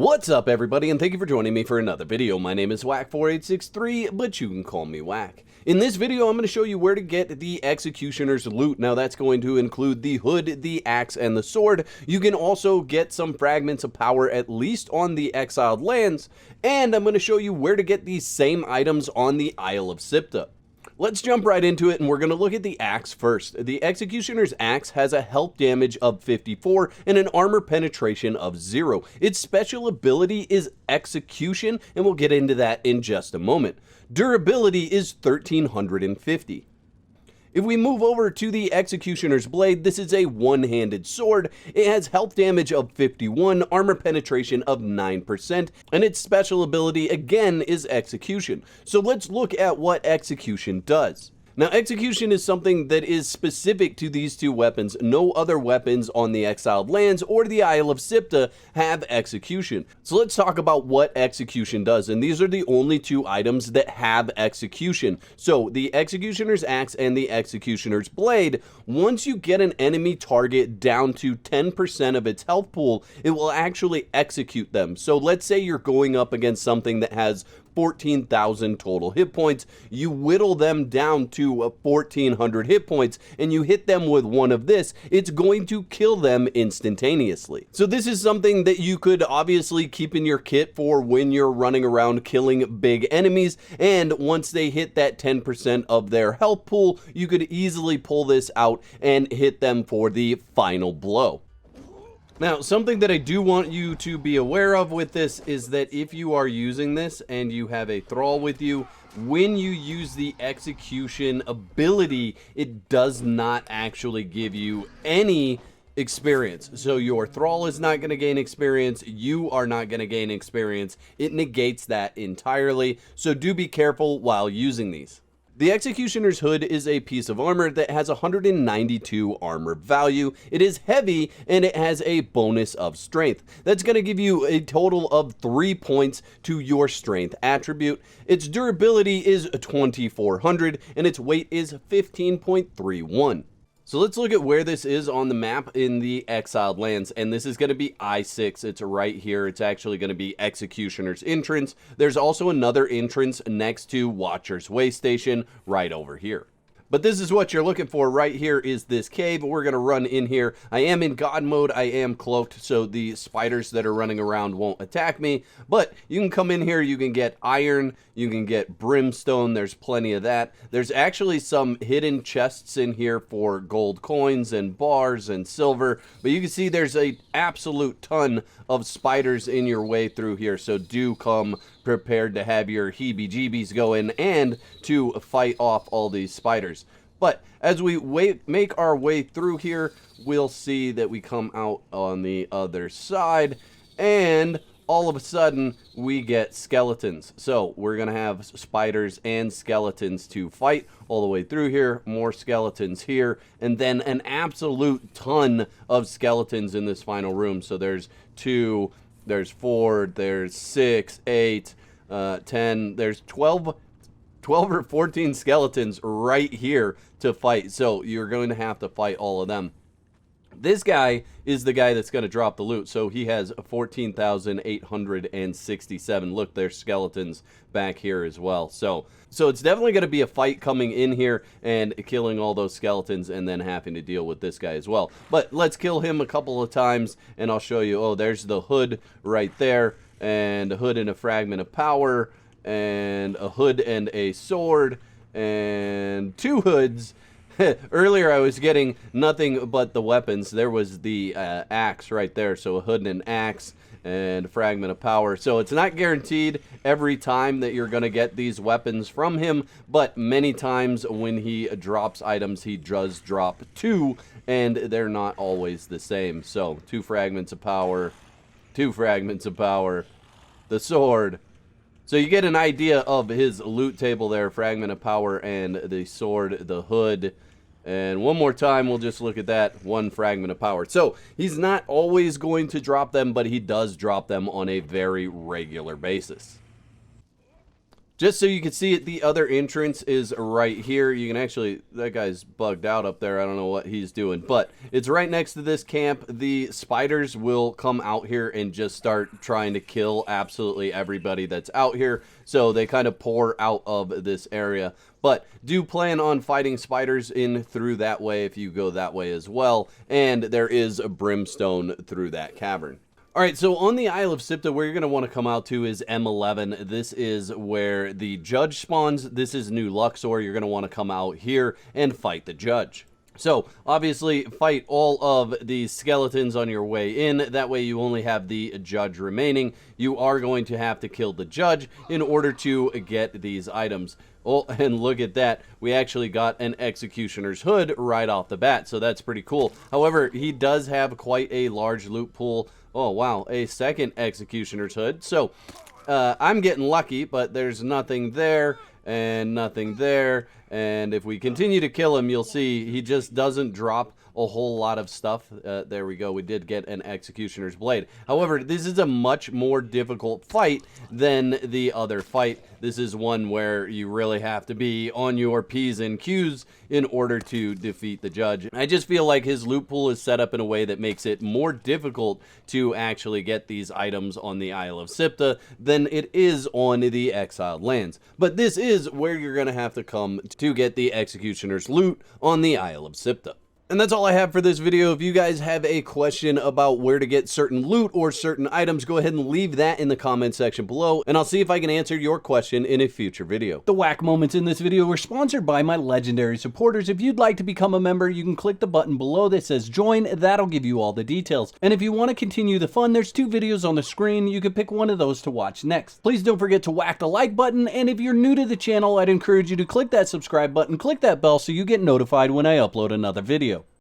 What's up everybody, and thank you for joining me for another video. My name is Whack4863, but you can call me Whack. In this video, I'm going to show you where to get the Executioner's loot. Now that's going to include the hood, the axe, and the sword. You can also get some fragments of power, at least on the Exiled lands, and I'm going to show you where to get these same items on the Isle of Sipta. Let's jump right into it, and we're going to look at the axe first. The Executioner's axe has a health damage of 54 and an armor penetration of 0. Its special ability is execution, and we'll get into that in just a moment. Durability is 1350. If we move over to the Executioner's Blade, this is a one-handed sword. It has health damage of 51, armor penetration of 9%, and its special ability again is execution. So let's look at what execution does. Now, execution is something that is specific to these two weapons. No other weapons on the Exiled lands or the Isle of Sipta have execution. So let's talk about what execution does, and these are the only two items that have execution. So the Executioner's Axe and the Executioner's Blade, once you get an enemy target down to 10% of its health pool, it will actually execute them. So let's say you're going up against something that has 14,000 total hit points. You whittle them down to 1,400 hit points and you hit them with one of this, it's going to kill them instantaneously. So this is something that you could obviously keep in your kit for when you're running around killing big enemies, and once they hit that 10% of their health pool, you could easily pull this out and hit them for the final blow. Now, something that I do want you to be aware of with this is that if you are using this and you have a thrall with you, when you use the execution ability, it does not actually give you any experience. So your thrall is not going to gain experience, you are not going to gain experience. It negates that entirely, so do be careful while using these. The Executioner's Hood is a piece of armor that has 192 armor value. It is heavy and it has a bonus of strength. That's going to give you a total of 3 points to your strength attribute. Its durability is 2400 and its weight is 15.31. So let's look at where this is on the map in the Exiled lands, and this is going to be I-6. It's right here. It's actually going to be Executioner's entrance. There's also another entrance next to Watcher's Way Station right over here. But this is what you're looking for right here is this cave. We're going to run in here. I am in God mode. I am cloaked, so the spiders that are running around won't attack me. But you can come in here. You can get iron. You can get brimstone. There's plenty of that. There's actually some hidden chests in here for gold coins and bars and silver. But you can see there's an absolute ton of spiders in your way through here. So do come prepared to have your heebie-jeebies going and to fight off all these spiders. But as we make our way through here, we'll see that we come out on the other side, and all of a sudden we get skeletons. So we're gonna have spiders and skeletons to fight all the way through here, more skeletons here, and then an absolute ton of skeletons in this final room. So there's 2, there's 4, there's 6, 8, 10, there's 12 or 14 skeletons right here to fight. So you're going to have to fight all of them. This guy is the guy that's going to drop the loot. So he has 14,867. Look, there's skeletons back here as well. So it's definitely going to be a fight coming in here and killing all those skeletons and then having to deal with this guy as well. But let's kill him a couple of times and I'll show you. Oh, there's the hood right there, and a hood and a fragment of power, and a hood and a sword, and 2 hoods. Earlier I was getting nothing but the weapons. There was the axe right there, so a hood and an axe and a fragment of power. So it's not guaranteed every time that you're going to get these weapons from him, but many times when he drops items, he does drop 2, and they're not always the same. So 2 fragments of power, 2 fragments of power, the sword. So you get an idea of his loot table there, fragment of power and the sword, the hood. And one more time, we'll just look at that, 1 fragment of power. So he's not always going to drop them, but he does drop them on a very regular basis. Just so you can see it, the other entrance is right here. You can actually, that guy's bugged out up there. I don't know what he's doing, but it's right next to this camp. The spiders will come out here and just start trying to kill absolutely everybody that's out here. So they kind of pour out of this area. But do plan on fighting spiders in through that way if you go that way as well. And there is a brimstone through that cavern. All right, so on the Isle of Sipta, where you're going to want to come out to is M11. This is where the judge spawns. This is New Luxor. You're going to want to come out here and fight the judge. So, obviously, fight all of these skeletons on your way in. That way you only have the judge remaining. You are going to have to kill the judge in order to get these items. Oh, and look at that. We actually got an executioner's hood right off the bat, so that's pretty cool. However, he does have quite a large loot pool. Oh, wow, a second executioner's hood. So, I'm getting lucky, but there's nothing there and nothing there. And if we continue to kill him, you'll see he just doesn't drop a whole lot of stuff. There we go. We did get an executioner's blade. However, this is a much more difficult fight than the other fight. This is one where you really have to be on your P's and Q's in order to defeat the judge. I just feel like his loot pool is set up in a way that makes it more difficult to actually get these items on the Isle of Sipta than it is on the Exiled lands. But this is where you're going to have to come to get the executioner's loot on the Isle of Sipta. And that's all I have for this video. If you guys have a question about where to get certain loot or certain items, go ahead and leave that in the comment section below, and I'll see if I can answer your question in a future video. The whack moments in this video were sponsored by my legendary supporters. If you'd like to become a member, you can click the button below that says join. That'll give you all the details. And if you want to continue the fun, there's 2 videos on the screen. You can pick one of those to watch next. Please don't forget to whack the like button, and if you're new to the channel, I'd encourage you to click that subscribe button, click that bell so you get notified when I upload another video.